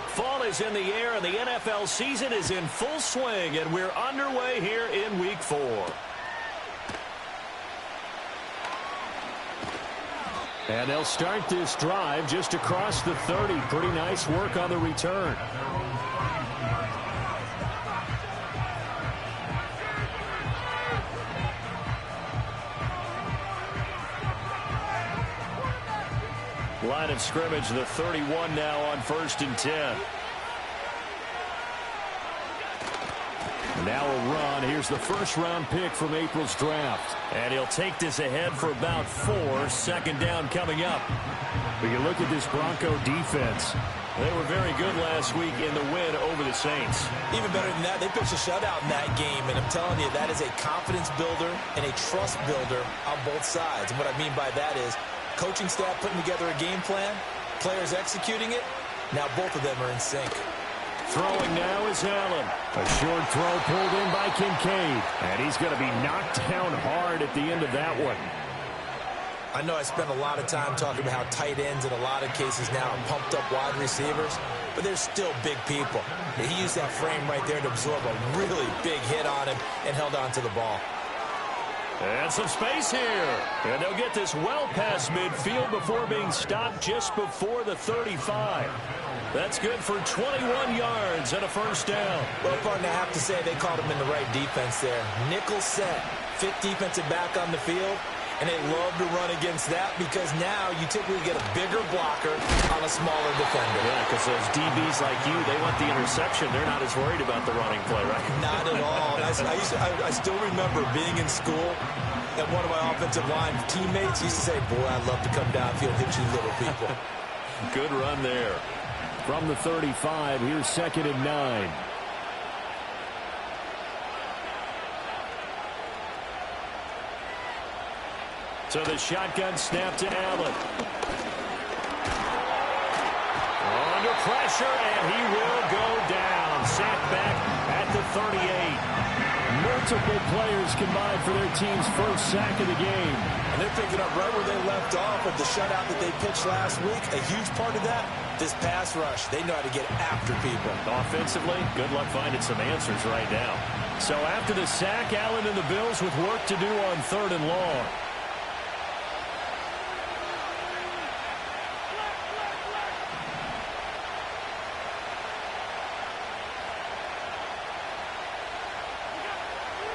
Fall is in the air, and the NFL season is in full swing, and we're underway here in Week 4. And they'll start this drive just across the 30. Pretty nice work on the return. Line of scrimmage, the 31 now on 1st and 10. Now a run. Here's the first-round pick from April's draft. And he'll take this ahead for about 4. 2nd down coming up. We can look at this Bronco defense. They were very good last week in the win over the Saints. Even better than that, they pitched a shutout in that game, and I'm telling you, that is a confidence builder and a trust builder on both sides. And what I mean by that is coaching staff putting together a game plan, players executing it. Now both of them are in sync. Throwing now is Allen. A short throw pulled in by Kincaid. And he's going to be knocked down hard at the end of that one. I know I spent a lot of time talking about how tight ends in a lot of cases now are pumped up wide receivers, but they're still big people. And he used that frame right there to absorb a really big hit on him and held on to the ball. And some space here. And they'll get this well past midfield before being stopped just before the 35. That's good for 21 yards and a first down. Well, partner, I have to say they called him in the right defense there. Nickel set, 5th defensive back on the field, and they love to run against that because now you typically get a bigger blocker on a smaller defender. Yeah, because those DBs like you, they want the interception. They're not as worried about the running play, right? Not at all. I still remember being in school, and one of my offensive line teammates used to say, boy, I'd love to come downfield and hit you little people. Good run there. From the 35, here's 2nd and 9. So the shotgun snap to Allen. Under pressure, and he will go down. Sacked back at the 38. Multiple players combined for their team's first sack of the game. And they're picking up right where they left off with the shutout that they pitched last week. A huge part of that, this pass rush. They know how to get after people. Offensively, good luck finding some answers right now. So after the sack, Allen and the Bills with work to do on 3rd and long.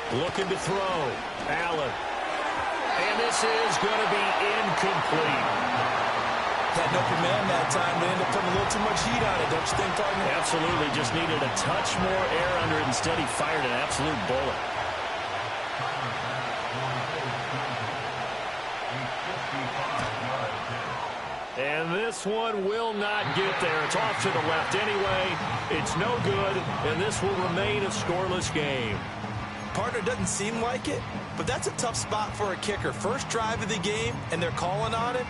Looking to throw. Allen. And this is going to be incomplete. Had no command that time. They ended up putting a little too much heat on it, don't you think, partner? Absolutely. Just needed a touch more air under it. Instead, he fired an absolute bullet. And this one will not get there. It's off to the left anyway. It's no good, and this will remain a scoreless game. Partner, doesn't seem like it, but that's a tough spot for a kicker. First drive of the game, and they're calling on it.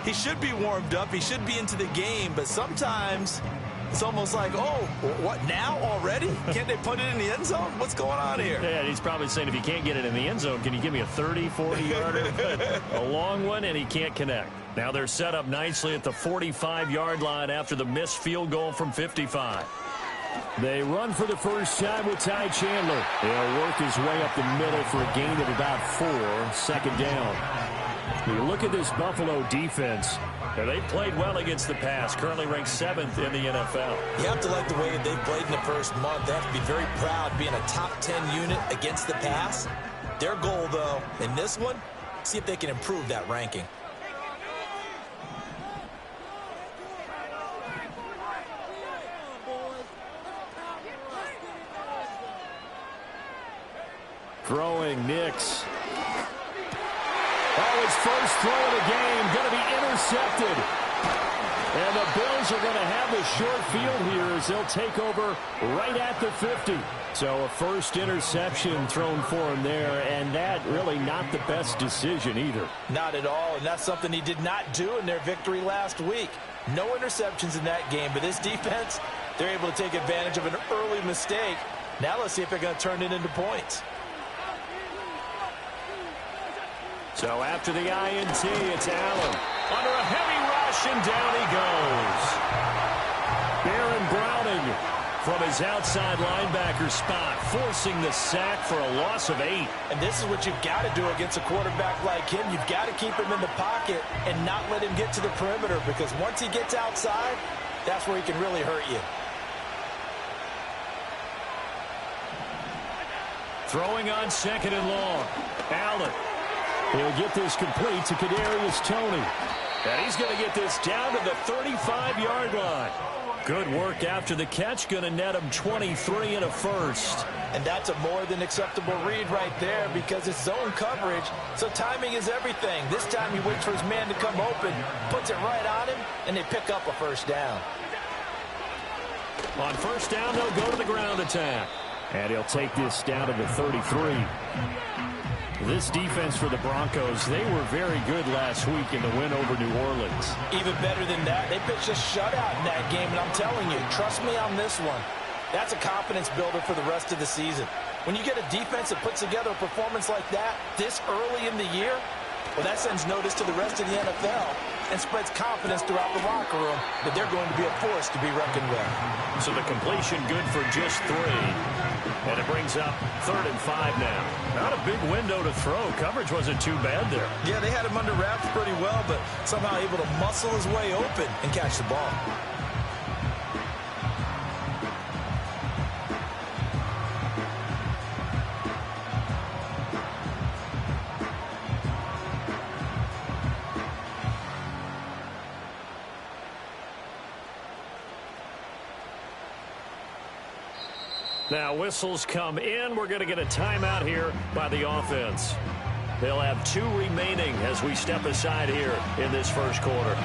He should be warmed up. He should be into the game, but sometimes it's almost like, oh, what, now already? Can't they put it in the end zone? What's going on here? Yeah, he's probably saying if you can't get it in the end zone, can you give me a 30, 40-yarder? A long one, and he can't connect. Now they're set up nicely at the 45-yard line after the missed field goal from 55. They run for the first time with Ty Chandler. He'll work his way up the middle for a gain of about 4. 2nd down. You look at this Buffalo defense. They've played well against the pass. Currently ranked 7th in the NFL. You have to like the way that they've played in the first month. They have to be very proud being a top 10 unit against the pass. Their goal, though, in this one, see if they can improve that ranking. Throwing Nix. Oh, his first throw of the game going to be intercepted. And the Bills are going to have the short field here as they'll take over right at the 50. So a first interception thrown for him there, and that really not the best decision either. Not at all, and that's something he did not do in their victory last week. No interceptions in that game, but this defense, they're able to take advantage of an early mistake. Now let's see if they're going to turn it into points. So after the INT, it's Allen. Under a heavy rushing, down he goes. Baron Browning from his outside linebacker spot, forcing the sack for a loss of 8. And this is what you've got to do against a quarterback like him. You've got to keep him in the pocket and not let him get to the perimeter, because once he gets outside, that's where he can really hurt you. Throwing on 2nd and long. Allen. He'll get this complete to Kadarius Toney. And he's going to get this down to the 35-yard line. Good work after the catch. Going to net him 23 and a first. And that's a more than acceptable read right there, because it's zone coverage, so timing is everything. This time he waits for his man to come open, puts it right on him, and they pick up a first down. On first down, they'll go to the ground attack. And he'll take this down to the 33. This defense for the Broncos, they were very good last week in the win over New Orleans. Even better than that, they pitched a shutout in that game, and I'm telling you, trust me on this one. That's a confidence builder for the rest of the season. When you get a defense that puts together a performance like that this early in the year, well, that sends notice to the rest of the NFL and spreads confidence throughout the locker room that they're going to be a force to be reckoned with. So the completion good for just 3. And it brings up 3rd and 5 now. Not a big window to throw. Coverage wasn't too bad there. Yeah, they had him under wraps pretty well, but somehow able to muscle his way open and catch the ball. Now whistles come in. We're going to get a timeout here by the offense. They'll have 2 remaining as we step aside here in this first quarter.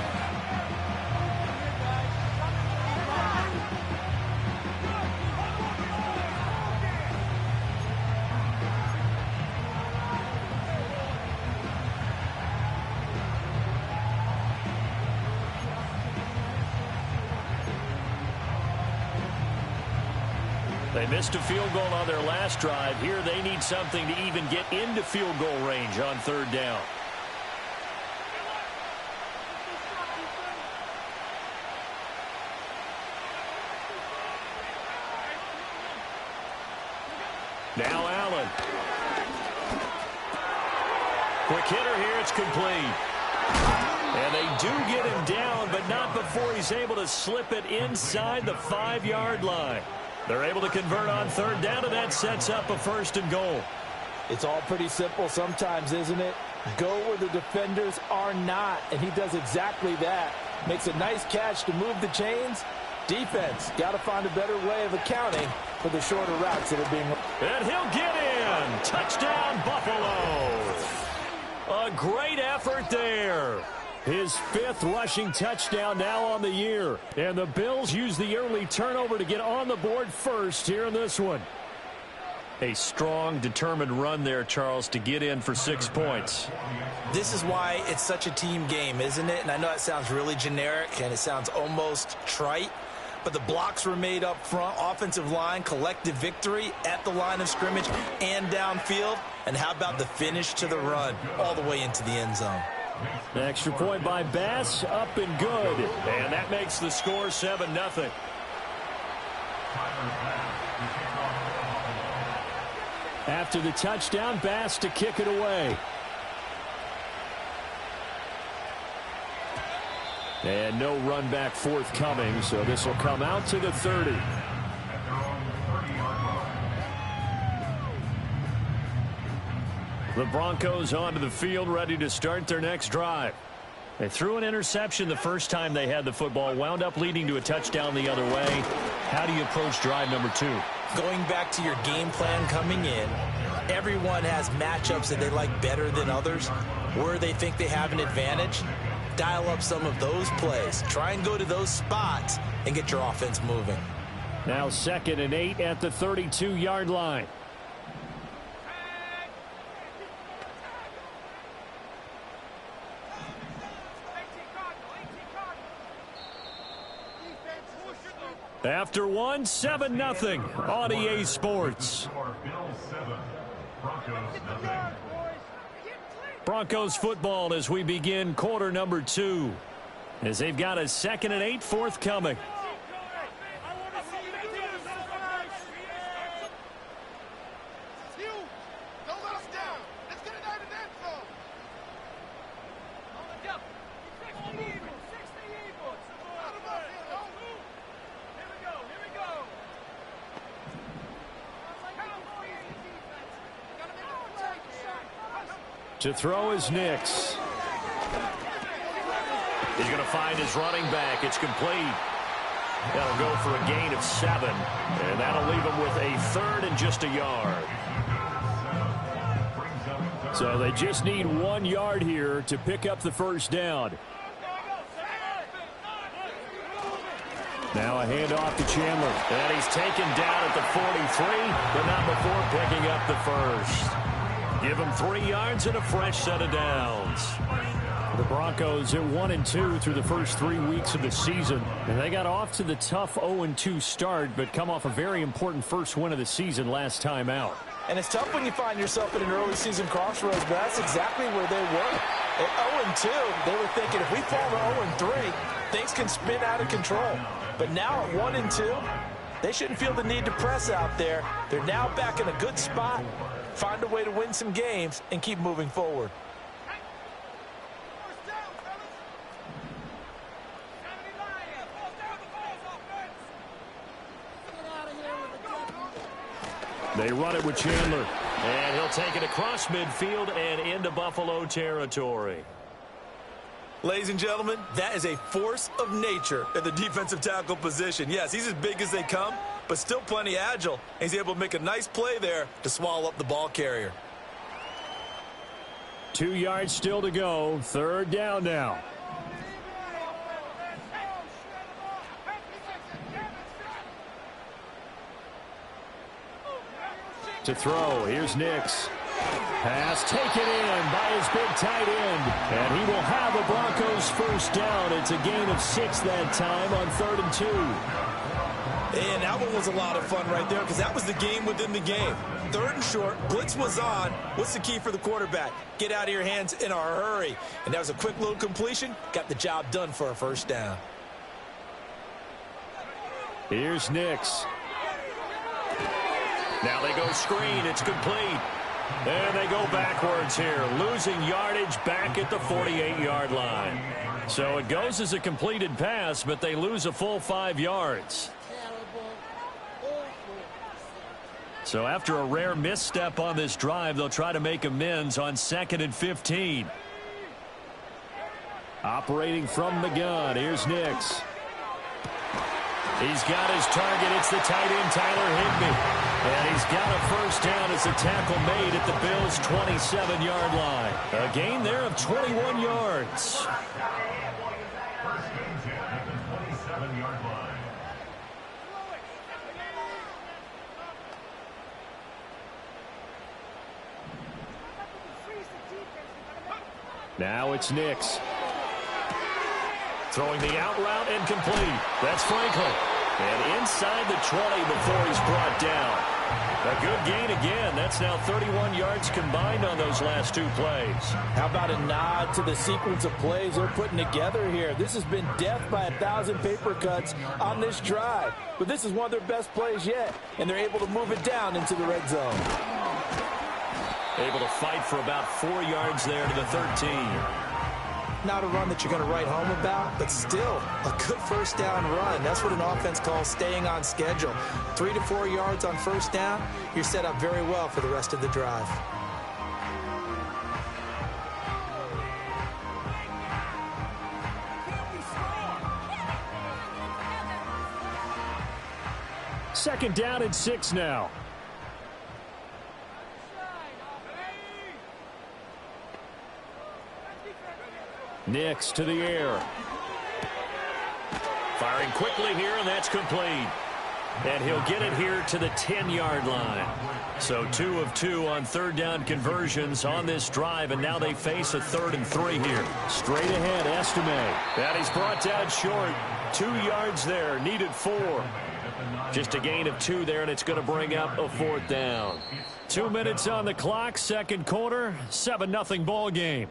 They missed a field goal on their last drive. Here they need something to even get into field goal range on 3rd down. Now Allen. Quick hitter here. It's complete. And they do get him down, but not before he's able to slip it inside the 5-yard line. They're able to convert on 3rd down, and that sets up a 1st and goal. It's all pretty simple sometimes, isn't it? Go where the defenders are not, and he does exactly that. Makes a nice catch to move the chains. Defense, got to find a better way of accounting for the shorter routes that are being... And he'll get in. Touchdown, Buffalo. A great effort there. His 5th rushing touchdown now on the year. And the Bills use the early turnover to get on the board first here in this one. A strong, determined run there, Charles, to get in for 6 points. This is why it's such a team game, isn't it? And I know it sounds really generic and it sounds almost trite, but the blocks were made up front, offensive line, collective victory at the line of scrimmage and downfield. And how about the finish to the run all the way into the end zone? An extra point by Bass, up and good. And that makes the score 7-0. After the touchdown, Bass to kick it away. And no run back forthcoming, so this will come out to the 30. The Broncos onto the field, ready to start their next drive. They threw an interception the first time they had the football, wound up leading to a touchdown the other way. How do you approach drive number 2? Going back to your game plan coming in, everyone has matchups that they like better than others, where they think they have an advantage. Dial up some of those plays. Try and go to those spots and get your offense moving. Now 2nd and 8 at the 32-yard line. After 7-0 on EA Sports. Broncos football as we begin quarter number 2. as they've got a 2nd and 8 forthcoming. To throw is Nix. He's going to find his running back. It's complete. That'll go for a gain of 7. And that'll leave him with a 3rd and just a yard. So they just need 1 yard here to pick up the first down. Now a handoff to Chandler. And he's taken down at the 43, but not before picking up the first. Give him 3 yards and a fresh set of downs. The Broncos at 1-2 through the first 3 weeks of the season. And they got off to the tough 0-2 start, but come off a very important first win of the season last time out. And it's tough when you find yourself at an early season crossroads, but that's exactly where they were. At 0-2, they were thinking if we fall to 0-3, things can spin out of control. But now at 1-2, they shouldn't feel the need to press out there. They're now back in a good spot. Find a way to win some games and keep moving forward. They run it with Chandler. And he'll take it across midfield and into Buffalo territory. Ladies and gentlemen, that is a force of nature at the defensive tackle position. Yes, he's as big as they come, but still plenty agile. And he's able to make a nice play there to swallow up the ball carrier. 2 yards still to go. 3rd down now. To throw, here's Nix. Pass taken in by his big tight end. And he will have the Broncos first down. It's a gain of 6 that time on 3rd and 2. And that one was a lot of fun right there because that was the game within the game. 3rd and short, blitz was on. What's the key for the quarterback? Get out of your hands in a hurry. And that was a quick little completion. Got the job done for a first down. Here's Nix. Now they go screen. It's complete. And they go backwards here, losing yardage back at the 48-yard line. So it goes as a completed pass, but they lose a full 5 yards. So after a rare misstep on this drive, they'll try to make amends on 2nd and 15. Operating from the gun, here's Nix. He's got his target. It's the tight end, Tyler Higbee. And he's got a first down as the tackle made at the Bills' 27-yard line. A gain there of 21 yards. Now it's Nix. Throwing the out route and complete. That's Franklin. And inside the 20 before he's brought down. A good gain again. That's now 31 yards combined on those last 2 plays. How about a nod to the sequence of plays they're putting together here? This has been death by 1,000 paper cuts on this drive. But this is one of their best plays yet. And they're able to move it down into the red zone. Able to fight for about 4 yards there to the 13. Not a run that you're going to write home about, but still a good first down run. That's what an offense calls staying on schedule. 3 to 4 yards on first down, you're set up very well for the rest of the drive. Second down and 6 now. Nix to the air. Firing quickly here, and that's complete. And he'll get it here to the 10-yard line. So 2 of 2 on 3rd down conversions on this drive, and now they face a 3rd and 3 here. Straight ahead, Estime. And he's brought down short. 2 yards there, needed 4. Just a gain of 2 there, and it's going to bring up a 4th down. 2 minutes on the clock, second quarter, 7-0 ball game.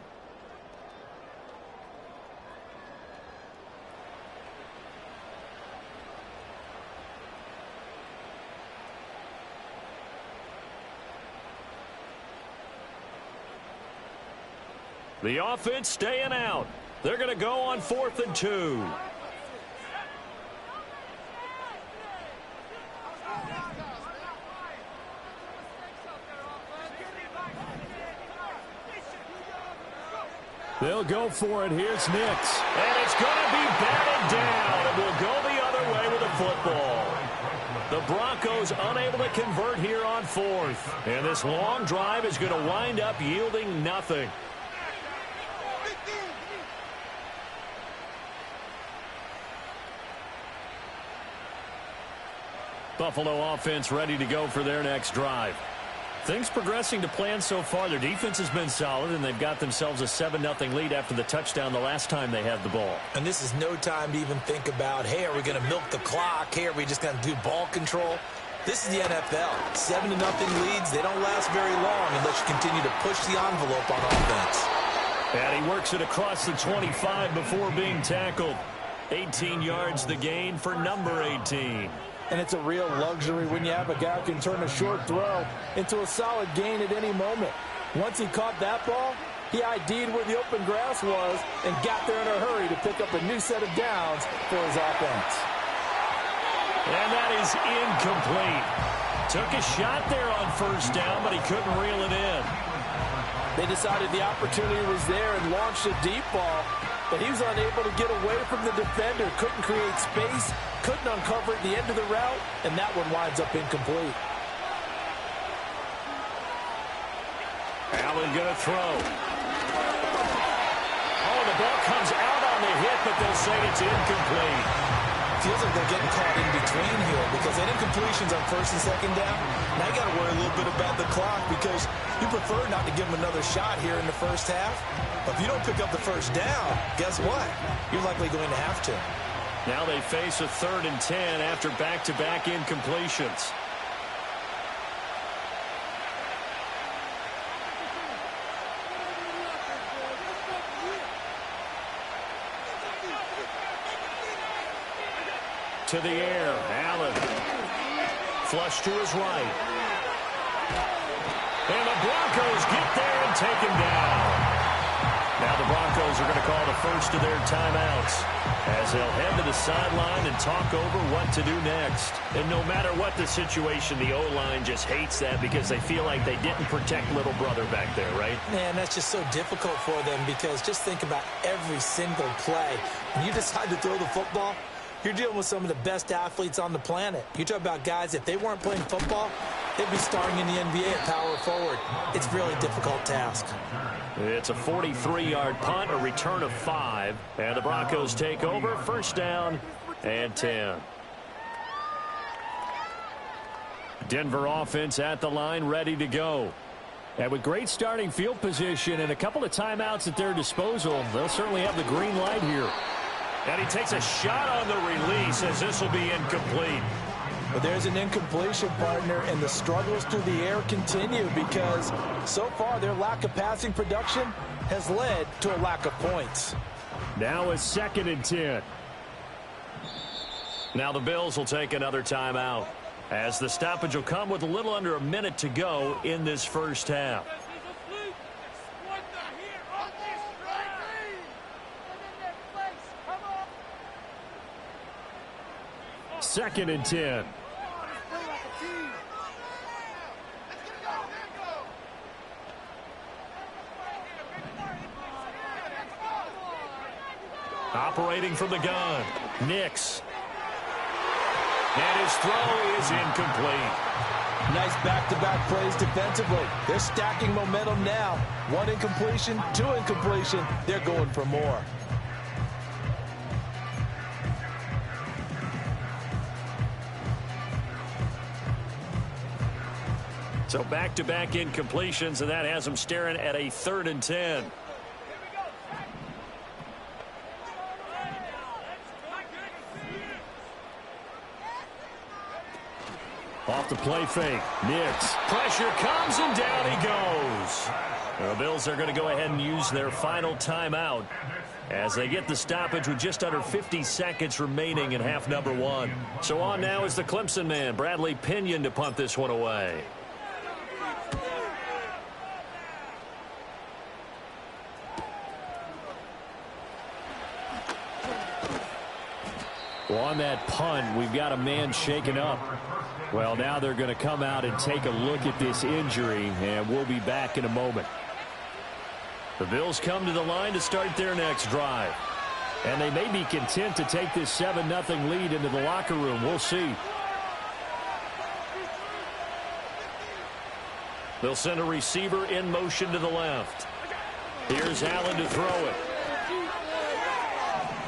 The offense staying out. They're going to go on 4th and 2. They'll go for it. Here's Nix. And it's going to be batted down. And will go the other way with the football. The Broncos unable to convert here on 4th. And this long drive is going to wind up yielding nothing. Buffalo offense ready to go for their next drive. Things progressing to plan so far. Their defense has been solid, and they've got themselves a 7-0 lead after the touchdown the last time they had the ball. And this is no time to even think about, hey, are we going to milk the clock? Hey, are we just going to do ball control? This is the NFL. 7-0 leads, they don't last very long unless you continue to push the envelope on offense. And he works it across the 25 before being tackled. 18 yards the gain for number 18. And it's a real luxury when you have a guy who can turn a short throw into a solid gain at any moment. Once he caught that ball, he ID'd where the open grass was and got there in a hurry to pick up a new set of downs for his offense. And that is incomplete. Took a shot there on 1st down, but he couldn't reel it in. They decided the opportunity was there and launched a deep ball, but he was unable to get away from the defender, couldn't create space, couldn't uncover at the end of the route, and that one winds up incomplete. Allen going to throw. Oh, the ball comes out on the hit, but they'll say it's incomplete. Feels like they're getting caught in between here because that incompletion's on 1st and 2nd down. Now you got to worry a little bit about the clock because you prefer not to give them another shot here in the first half. But if you don't pick up the 1st down, guess what? You're likely going to have to. Now they face a 3rd and 10 after back-to-back incompletions. To the air, Allen. Flush to his right. And the Broncos get there and take him down. Now the Broncos are going to call the first of their timeouts as they'll head to the sideline and talk over what to do next. And no matter what the situation, the O-line just hates that because they feel like they didn't protect little brother back there, right? Man, that's just so difficult for them because just think about every single play. When you decide to throw the football, you're dealing with some of the best athletes on the planet. You talk about guys, if they weren't playing football, they'd be starring in the NBA at power forward. It's a really difficult task. It's a 43-yard punt, a return of 5. And the Broncos take over, 1st down and 10. Denver offense at the line, ready to go. And with great starting field position and a couple of timeouts at their disposal, they'll certainly have the green light here. And he takes a shot on the release as this will be incomplete. But there's an incompletion, partner, and the struggles through the air continue because so far their lack of passing production has led to a lack of points. Now it's 2nd and 10. Now the Bills will take another timeout as the stoppage will come with a little under a minute to go in this first half. 2nd and 10. Operating from the gun, Nix. And his throw is incomplete. Nice back-to-back plays defensively. They're stacking momentum now. 1 incompletion, 2 incompletion. They're going for more. So back-to-back incompletions, and that has them staring at a 3rd and 10. Off the play fake. Nix. Pressure comes, and down he goes. The Bills are going to go ahead and use their final timeout as they get the stoppage with just under 50 seconds remaining in half number 1. So on now is the Clemson man, Bradley Pinion, to punt this one away. Well, on that punt, we've got a man shaken up. Well, now they're going to come out and take a look at this injury, and we'll be back in a moment. The Bills come to the line to start their next drive. And they may be content to take this 7-0 lead into the locker room. We'll see. They'll send a receiver in motion to the left. Here's Allen to throw it.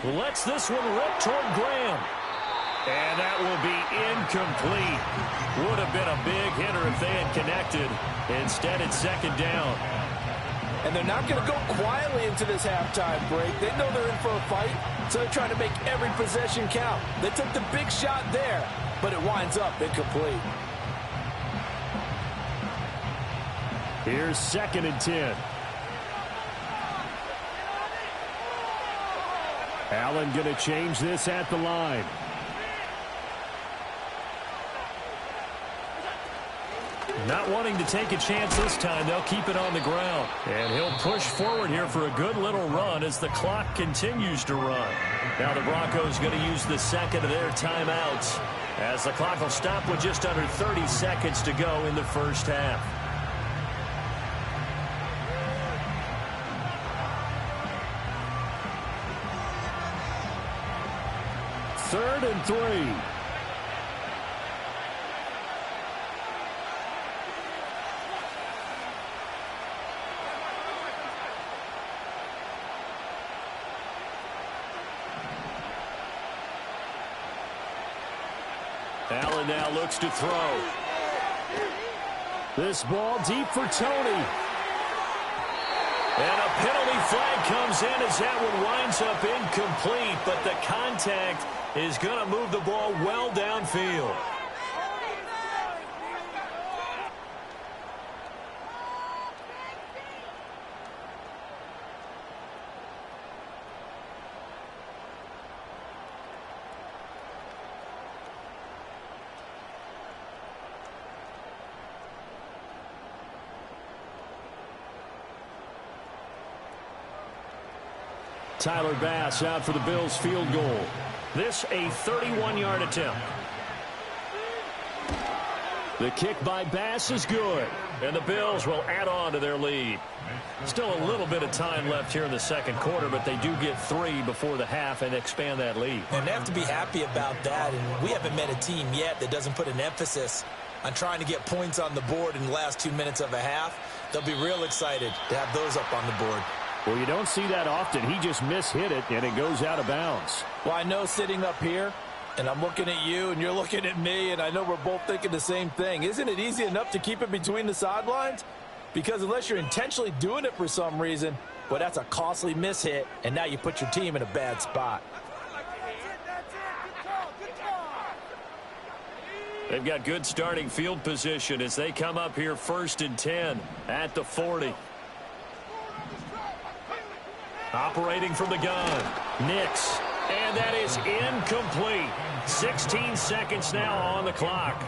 Lets this one rip toward Graham. And that will be incomplete. Would have been a big hitter if they had connected. Instead, it's second down. And they're not going to go quietly into this halftime break. They know they're in for a fight, so they're trying to make every possession count. They took the big shot there, but it winds up incomplete. Here's 2nd and 10. Allen going to change this at the line. Not wanting to take a chance this time, they'll keep it on the ground. And he'll push forward here for a good little run as the clock continues to run. Now the Broncos going to use the second of their timeouts as the clock will stop with just under 30 seconds to go in the first half. Third and 3. Allen now looks to throw. This ball deep for Tony. And a penalty flag comes in as that one winds up incomplete, but the contact is going to move the ball well downfield. Tyler Bass out for the Bills field goal. This a 31-yard attempt. The kick by Bass is good. And the Bills will add on to their lead. Still a little bit of time left here in the second quarter, but they do get 3 before the half and expand that lead. And they have to be happy about that. And we haven't met a team yet that doesn't put an emphasis on trying to get points on the board in the last 2 minutes of a half. They'll be real excited to have those up on the board. Well, you don't see that often. He just mishit it, and it goes out of bounds. Well, I know sitting up here, and I'm looking at you, and you're looking at me, and I know we're both thinking the same thing. Isn't it easy enough to keep it between the sidelines? Because unless you're intentionally doing it for some reason, well, that's a costly mishit, and now you put your team in a bad spot. They've got good starting field position as they come up here 1st and 10 at the 40. Operating from the gun, Nix, and that is incomplete. 16 seconds now on the clock.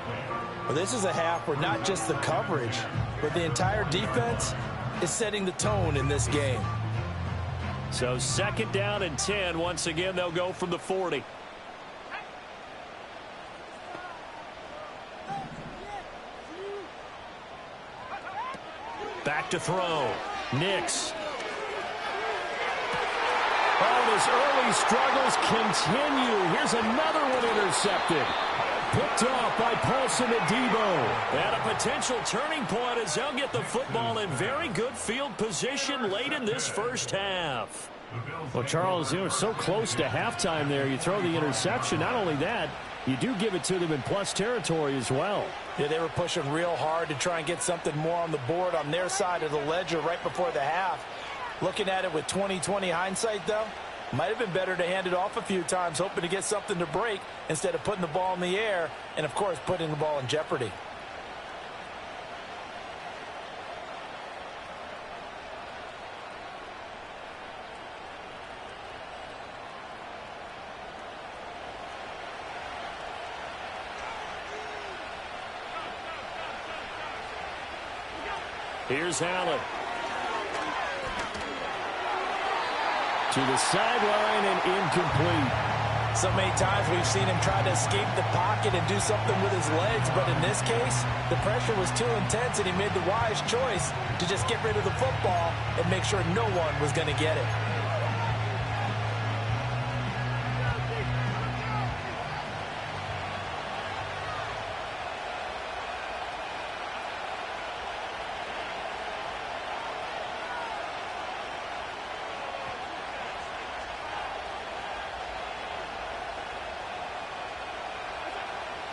Well, this is a half where not just the coverage, but the entire defense is setting the tone in this game. So 2nd down and 10. Once again, they'll go from the 40. Back to throw, Nix. Oh, his early struggles continue. Here's another one intercepted. Picked off by Paulson Adebo. And a potential turning point as they'll get the football in very good field position late in this first half. Well, Charles, you were so close to halftime there. You throw the interception. Not only that, you do give it to them in plus territory as well. Yeah, they were pushing real hard to try and get something more on the board on their side of the ledger right before the half. Looking at it with 20/20 hindsight, though, might have been better to hand it off a few times, hoping to get something to break instead of putting the ball in the air and, of course, putting the ball in jeopardy. Here's Allen. To the sideline and incomplete. So many times we've seen him try to escape the pocket and do something with his legs, but in this case, the pressure was too intense, and he made the wise choice to just get rid of the football and make sure no one was going to get it.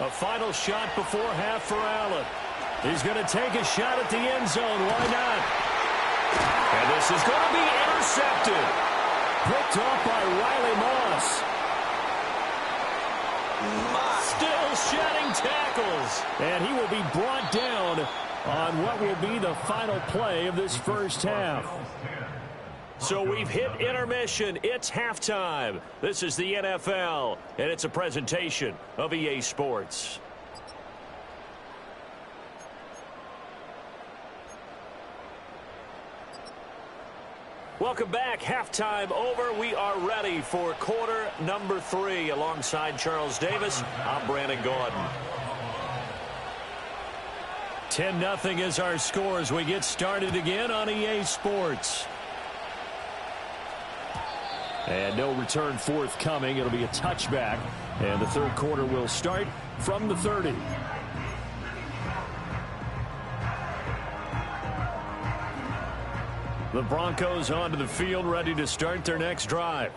A final shot before half for Allen. He's going to take a shot at the end zone. Why not? And this is going to be intercepted. Picked off by Riley Moss. Still shedding tackles. And he will be brought down on what will be the final play of this first half. So we've hit intermission. It's halftime. This is the NFL, and it's a presentation of EA Sports. Welcome back. Halftime over. We are ready for quarter number 3. Alongside Charles Davis, I'm Brandon Gordon. 10-0 is our score as we get started again on EA Sports. And no return forthcoming. It'll be a touchback. And the third quarter will start from the 30. The Broncos onto the field, ready to start their next drive.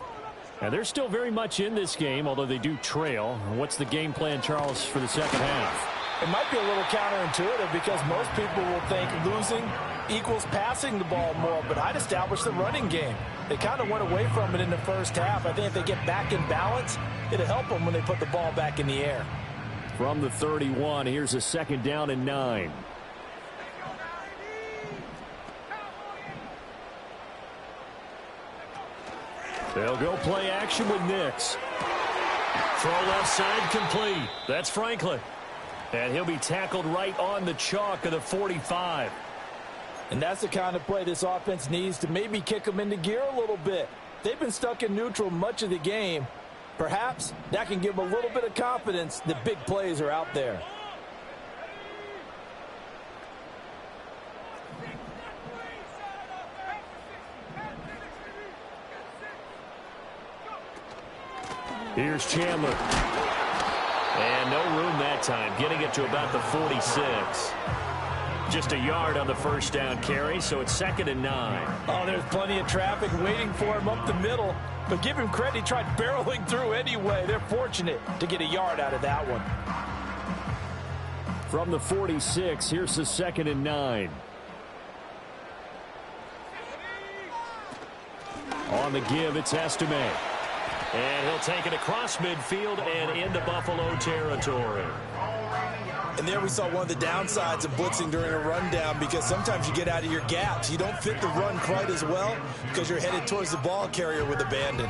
And they're still very much in this game, although they do trail. What's the game plan, Charles, for the second half? It might be a little counterintuitive because most people will think losing equals passing the ball more, but I'd establish the running game. They kind of went away from it in the first half. I think if they get back in balance, it'll help them when they put the ball back in the air. From the 31, here's a 2nd down and 9. They'll go play action with Nix. Throw left side complete. That's Franklin. And he'll be tackled right on the chalk of the 45. And that's the kind of play this offense needs to maybe kick them into gear a little bit. They've been stuck in neutral much of the game. Perhaps that can give them a little bit of confidence that big plays are out there. Here's Chandler. And no room that time, getting it to about the 46. Just a yard on the first down carry, so it's 2nd and 9. Oh, there's plenty of traffic waiting for him up the middle. But give him credit, he tried barreling through anyway. They're fortunate to get a yard out of that one. From the 46, here's the 2nd and 9. On the give, it's Estime. And he'll take it across midfield and into Buffalo territory. And there we saw one of the downsides of blitzing during a rundown, because sometimes you get out of your gaps. You don't fit the run quite as well because you're headed towards the ball carrier with abandon.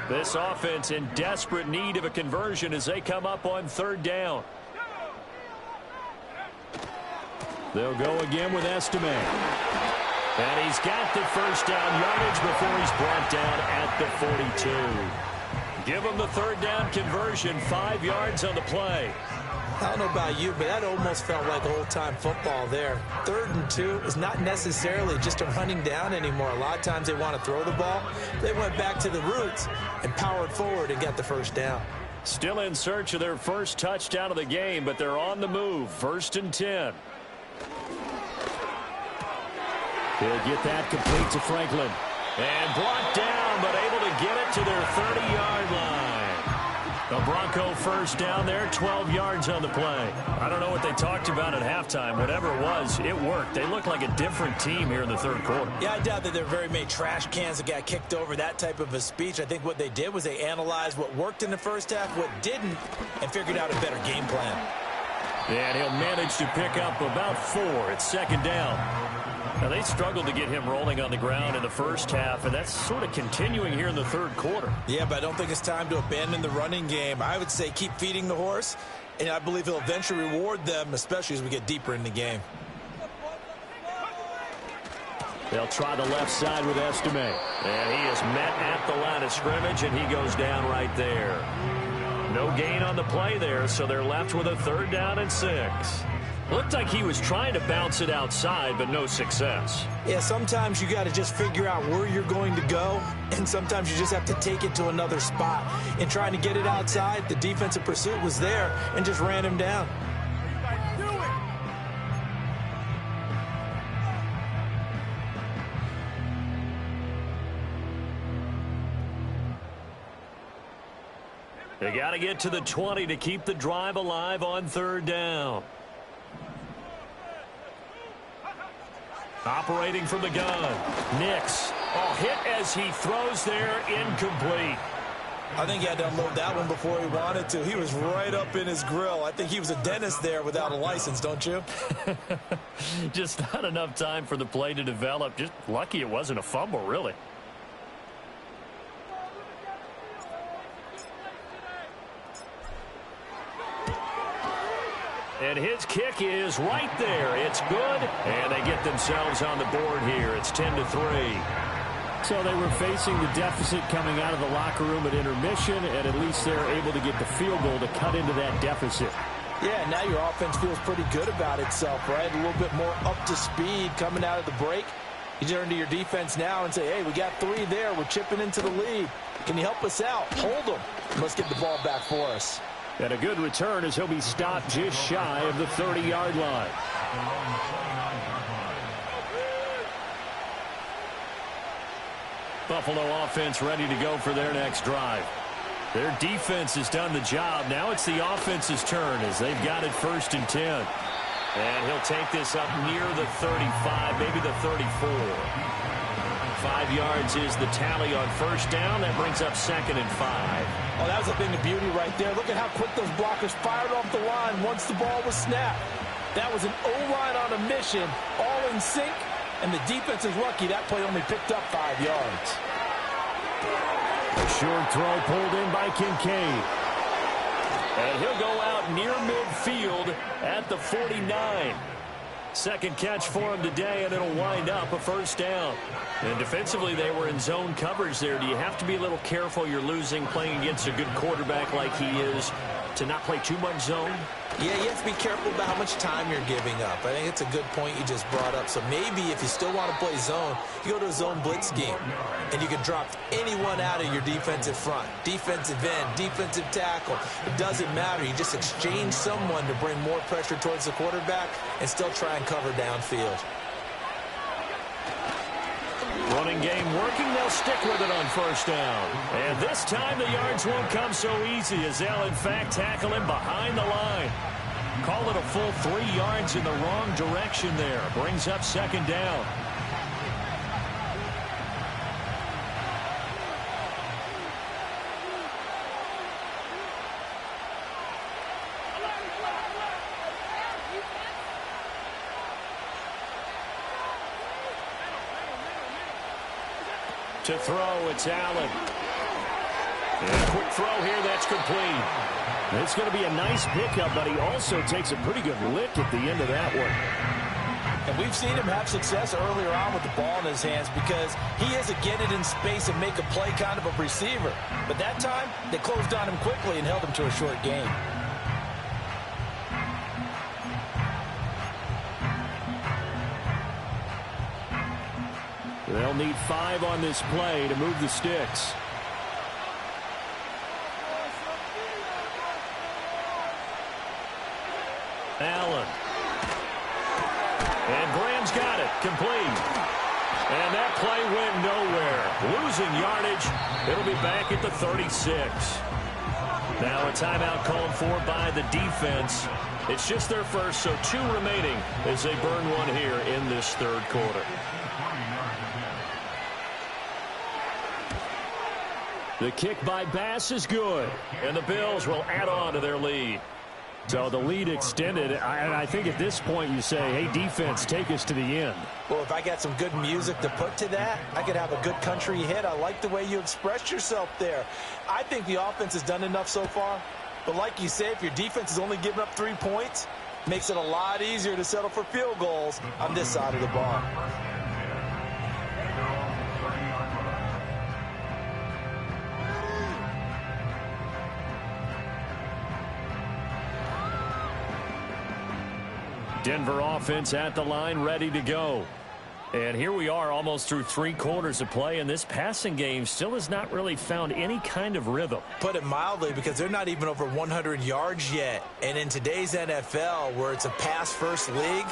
This offense in desperate need of a conversion as they come up on 3rd down. They'll go again with Estime. And he's got the first down yardage before he's brought down at the 42. Give him the 3rd down conversion, 5 yards on the play. I don't know about you, but that almost felt like old-time football there. 3rd and 2 is not necessarily just a running down anymore. A lot of times they want to throw the ball. They went back to the roots and powered forward and got the first down. Still in search of their first touchdown of the game, but they're on the move. 1st and 10. He'll get that complete to Franklin. And brought down, but able to get it to their 30-yard line. The Bronco first down there, 12 yards on the play. I don't know what they talked about at halftime. Whatever it was, it worked. They look like a different team here in the 3rd quarter. Yeah, I doubt that there are very many trash cans that got kicked over, that type of a speech. I think what they did was they analyzed what worked in the first half, what didn't, and figured out a better game plan. And he'll manage to pick up about 4 at 2nd down. Now, they struggled to get him rolling on the ground in the first half, and that's sort of continuing here in the third quarter. Yeah, but I don't think it's time to abandon the running game. I would say keep feeding the horse, and I believe he'll eventually reward them, especially as we get deeper in the game. They'll try the left side with Estime. And he is met at the line of scrimmage, and he goes down right there. No gain on the play there, so they're left with a 3rd down and 6. Looked like he was trying to bounce it outside, but no success. Yeah, sometimes you got to just figure out where you're going to go, and sometimes you just have to take it to another spot. In trying to get it outside, the defensive pursuit was there and just ran him down. They got to get to the 20 to keep the drive alive on 3rd down. Operating from the gun. Nix. Oh, hit as he throws there. Incomplete. I think he had to unload that one before he wanted to. He was right up in his grill. I think he was a dentist there without a license, don't you? Just not enough time for the play to develop. Just lucky it wasn't a fumble, really. And his kick is right there. It's good, and they get themselves on the board here. It's 10-3. So they were facing the deficit coming out of the locker room at intermission, and at least they're able to get the field goal to cut into that deficit. Yeah, now your offense feels pretty good about itself, right? A little bit more up to speed coming out of the break. You turn to your defense now and say, hey, we got 3 there. We're chipping into the lead. Can you help us out? Hold them. Let's get the ball back for us. And a good return as he'll be stopped just shy of the 30-yard line. Buffalo offense ready to go for their next drive. Their defense has done the job. Now it's the offense's turn as they've got it 1st and 10. And he'll take this up near the 35, maybe the 34. 5 yards is the tally on 1st down. That brings up 2nd and 5. Oh, that was a thing of beauty right there. Look at how quick those blockers fired off the line once the ball was snapped. That was an O-line on a mission, all in sync, and the defense is lucky that play only picked up 5 yards. A short throw pulled in by Kincaid. And he'll go out near midfield at the 49. Second catch for him today, and it'll wind up a 1st down. And defensively, they were in zone coverage there. Do you have to be a little careful? You're losing playing against a good quarterback like he is to not play too much zone? Yeah, you have to be careful about how much time you're giving up. I think it's a good point you just brought up. So maybe if you still want to play zone, you go to a zone blitz scheme, and you can drop anyone out of your defensive front. Defensive end, defensive tackle. It doesn't matter. You just exchange someone to bring more pressure towards the quarterback and still try and cover downfield. Running game working. They'll stick with it on 1st down. And this time the yards won't come so easy as they'll, in fact, tackle him behind the line. Call it a full 3 yards in the wrong direction there. Brings up 2nd down. To throw, it's Allen. And a quick throw here, that's complete. It's going to be a nice pickup, but he also takes a pretty good lick at the end of that one. And we've seen him have success earlier on with the ball in his hands because he is a get it in space and make a play kind of a receiver. But that time, they closed on him quickly and held him to a short gain. They'll need 5 on this play to move the sticks. Allen. And Graham's got it. Complete. And that play went nowhere. Losing yardage. It'll be back at the 36. Now a timeout called for by the defense. It's just their first, so 2 remaining as they burn one here in this 3rd quarter. The kick by Bass is good, and the Bills will add on to their lead. So the lead extended, and I think at this point you say, hey, defense, take us to the end. Well, if I got some good music to put to that, I could have a good country hit. I like the way you expressed yourself there. I think the offense has done enough so far. But like you said, if your defense is only giving up 3 points, it makes it a lot easier to settle for field goals on this side of the ball. Denver offense at the line, ready to go. And here we are almost through 3 quarters of play, and this passing game still has not really found any kind of rhythm. Put it mildly, because they're not even over 100 yards yet. And in today's NFL, where it's a pass-first league,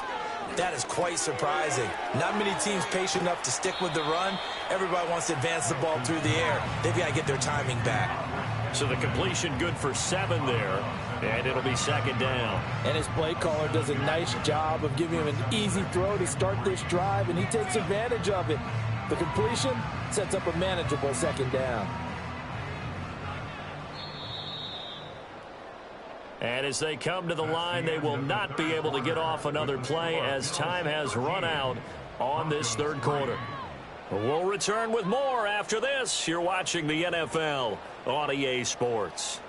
that is quite surprising. Not many teams patient enough to stick with the run. Everybody wants to advance the ball through the air. They've got to get their timing back. So the completion good for 7 there, and it'll be 2nd down. And his play caller does a nice job of giving him an easy throw to start this drive, and he takes advantage of it. The completion sets up a manageable 2nd down. And as they come to the line, they will not be able to get off another play as time has run out on this 3rd quarter. We'll return with more after this. You're watching the NFL on EA Sports.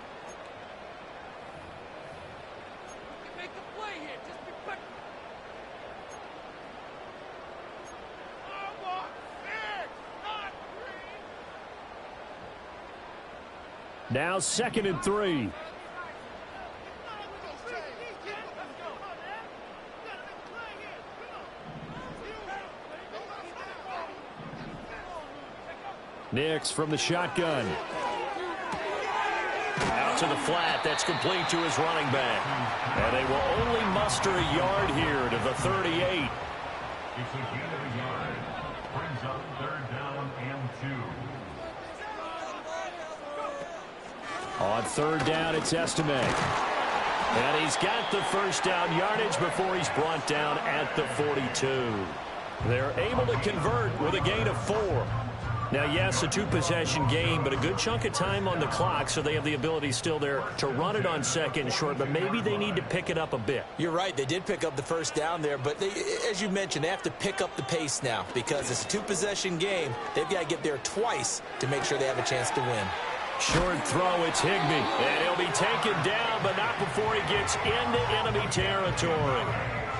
Now 2nd and 3. Nix from the shotgun. Out to the flat. That's complete to his running back. And they will only muster a yard here to the 38. It's a gain of a yard. Brings up 3rd down and 2. On 3rd down, it's Estime. And he's got the 1st down yardage before he's brought down at the 42. They're able to convert with a gain of 4. Now, yes, a 2-possession game, but a good chunk of time on the clock, so they have the ability still there to run it on 2nd and short, but maybe they need to pick it up a bit. You're right. They did pick up the 1st down there, but they, as you mentioned, they have to pick up the pace now because it's a 2-possession game. They've got to get there twice to make sure they have a chance to win. Short throw, it's Higbee. And he'll be taken down, but not before he gets into enemy territory.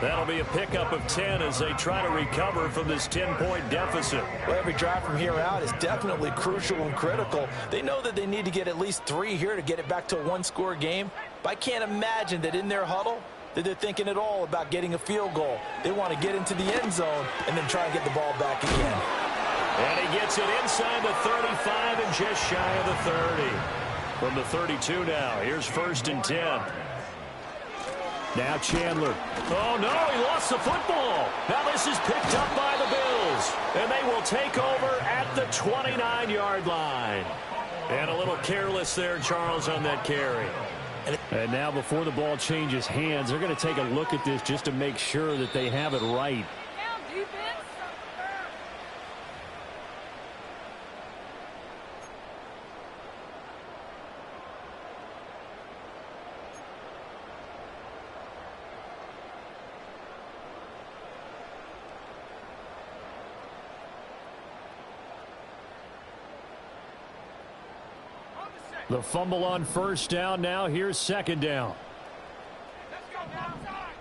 That'll be a pickup of 10 as they try to recover from this 10-point deficit. Well, every drive from here out is definitely crucial and critical. They know that they need to get at least 3 here to get it back to a 1-score game. But I can't imagine that in their huddle that they're thinking at all about getting a field goal. They want to get into the end zone and then try and get the ball back again. And he gets it inside the 35 and just shy of the 30. From the 32 now, here's 1st and 10. Now Chandler. Oh, no, he lost the football. Now this is picked up by the Bills. And they will take over at the 29-yard line. And a little careless there, Charles, on that carry. And now before the ball changes hands, they're going to take a look at this just to make sure that they have it right. The fumble on 1st down. Now here's 2nd down. Let's go outside.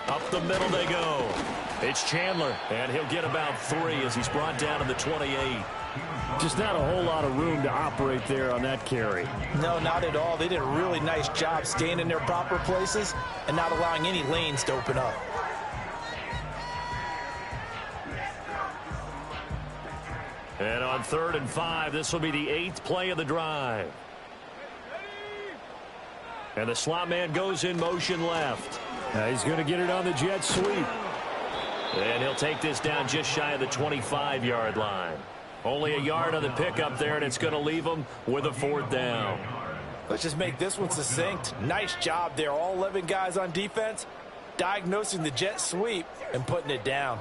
Up the middle they go. It's Chandler, and he'll get about 3 as he's brought down to the 28. Just not a whole lot of room to operate there on that carry. No, not at all. They did a really nice job staying in their proper places and not allowing any lanes to open up. And on 3rd and 5, this will be the 8th play of the drive. And the slot man goes in motion left. Now he's going to get it on the jet sweep. And he'll take this down just shy of the 25-yard line. Only a yard on the pickup there, and it's going to leave them with a 4th down. Let's just make this one succinct. Nice job there. All 11 guys on defense diagnosing the jet sweep and putting it down.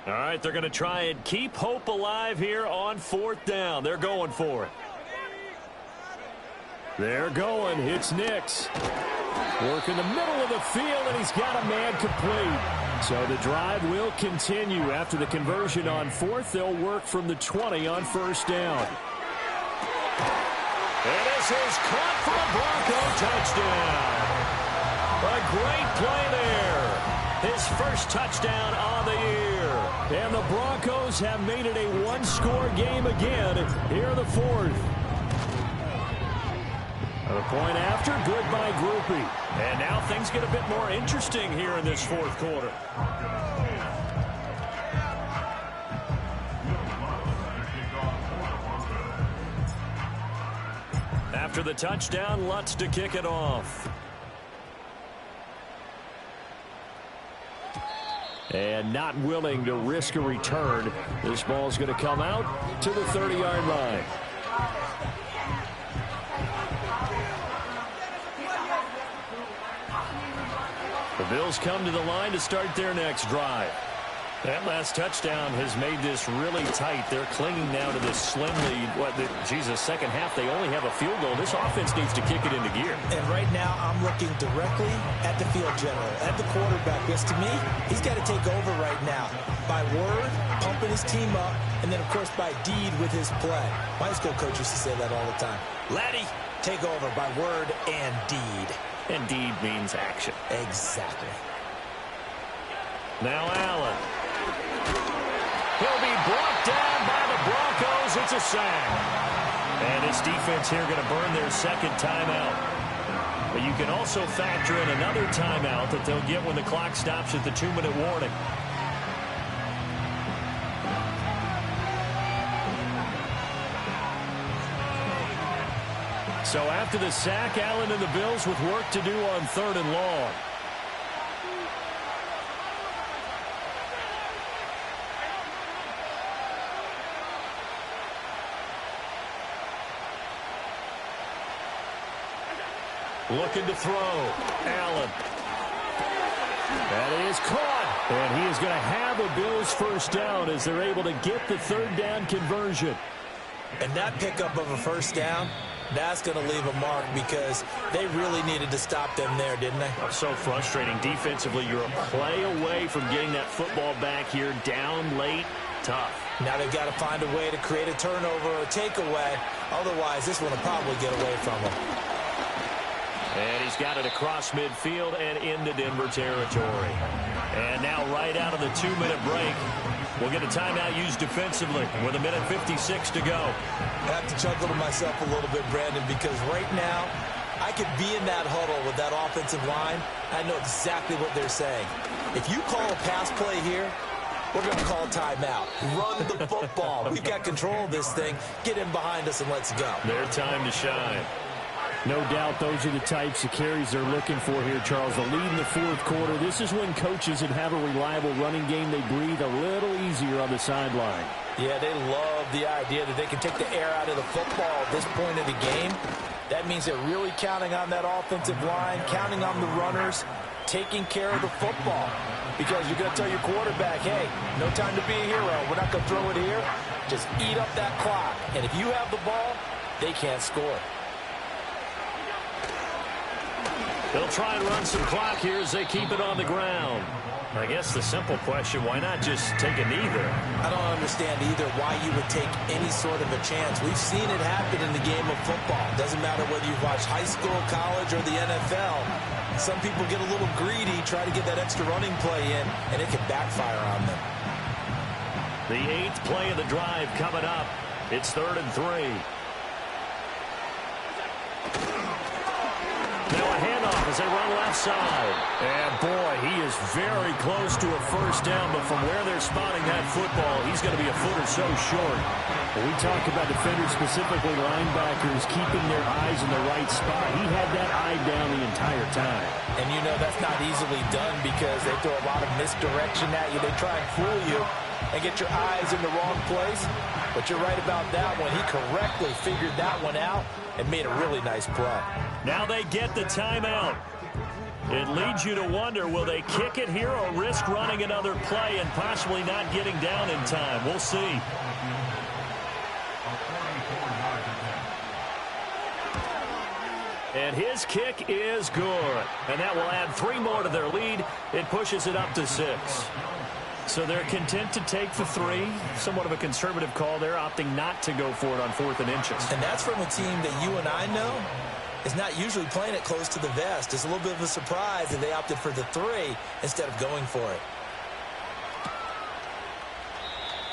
All right, they're going to try and keep hope alive here on 4th down. They're going for it. They're going. It's Nix. Work in the middle of the field, and he's got a man complete. So the drive will continue. After the conversion on 4th, they'll work from the 20 on 1st down. And this is caught for a Bronco touchdown. A great play there. His first touchdown on the year. And the Broncos have made it a one-score game again here in the 4th. The point after, good by Grupe. And now things get a bit more interesting here in this 4th quarter. After the touchdown, Lutz to kick it off. And not willing to risk a return. This ball's going to come out to the 30-yard line. The Bills come to the line to start their next drive. That last touchdown has made this really tight. They're clinging now to this slim lead. Second half, they only have a field goal. This offense needs to kick it into gear. And right now, I'm looking directly at the field general, at the quarterback. Because to me, he's got to take over right now. By word, pumping his team up, and then, of course, by deed with his play. My high school coach used to say that all the time. Laddie, take over by word and deed. And deed means action. Exactly. Now Allen. He'll be brought down by the Broncos. It's a sack. And this defense here going to burn their second timeout. But you can also factor in another timeout that they'll get when the clock stops at the 2-minute warning. So after the sack, Allen and the Bills with work to do on 3rd and long. Looking to throw. Allen. That is caught. And he is going to have a Bills first down as they're able to get the 3rd down conversion. And that pickup of a first down, that's going to leave a mark because they really needed to stop them there, didn't they? So frustrating. Defensively, you're a play away from getting that football back here down late. Tough. Now they've got to find a way to create a turnover or a takeaway. Otherwise, this one will probably get away from them. And he's got it across midfield and into Denver territory. And now right out of the 2-minute break, we'll get a timeout used defensively with 1:56 to go. I have to chuckle to myself a little bit, Brandon, because right now I could be in that huddle with that offensive line. I know exactly what they're saying. If you call a pass play here, we're going to call timeout. Run the football. We've got control of this thing. Get in behind us and let's go. Their time to shine. No doubt those are the types of carries they're looking for here, Charles. The lead in the 4th quarter. This is when coaches that have a reliable running game, they breathe a little easier on the sideline. Yeah, they love the idea that they can take the air out of the football at this point of the game. That means they're really counting on that offensive line, counting on the runners, taking care of the football. Because you're going to tell your quarterback, hey, no time to be a hero. We're not going to throw it here. Just eat up that clock. And if you have the ball, they can't score. They'll try and run some clock here as they keep it on the ground. I guess the simple question, why not just take a knee there? I don't understand either why you would take any sort of a chance. We've seen it happen in the game of football. Doesn't matter whether you've watched high school, college, or the NFL. Some people get a little greedy, try to get that extra running play in, and it can backfire on them. The 8th play of the drive coming up. It's 3rd and 3. Now a handoff as they run left side. And boy, he is very close to a first down, but from where they're spotting that football, he's going to be a foot or so short. When we talk about defenders, specifically linebackers, keeping their eyes in the right spot. He had that eye down the entire time. And you know that's not easily done because they throw a lot of misdirection at you. They try and fool you. and get your eyes in the wrong place. But you're right about that one. He correctly figured that one out and made a really nice play. Now they get the timeout. It leads you to wonder, will they kick it here or risk running another play and possibly not getting down in time? We'll see. And his kick is good. And that will add 3 more to their lead. It pushes it up to 6. So they're content to take the 3. Somewhat of a conservative call there, opting not to go for it on 4th and inches. And that's from a team that you and I know is not usually playing it close to the vest. It's a little bit of a surprise that they opted for the 3 instead of going for it.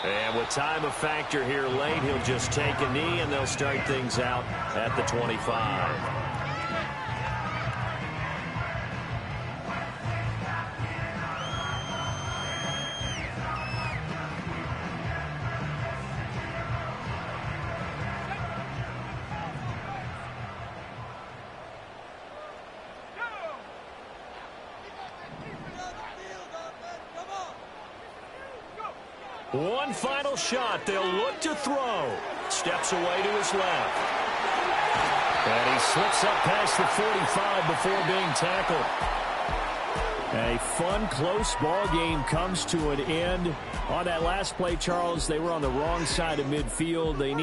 And with time a factor here late, he'll just take a knee, and they'll start things out at the 25. One final shot. They'll look to throw. Steps away to his left. And he slips up past the 45 before being tackled. A fun, close ball game comes to an end. On that last play, Charles, they were on the wrong side of midfield. They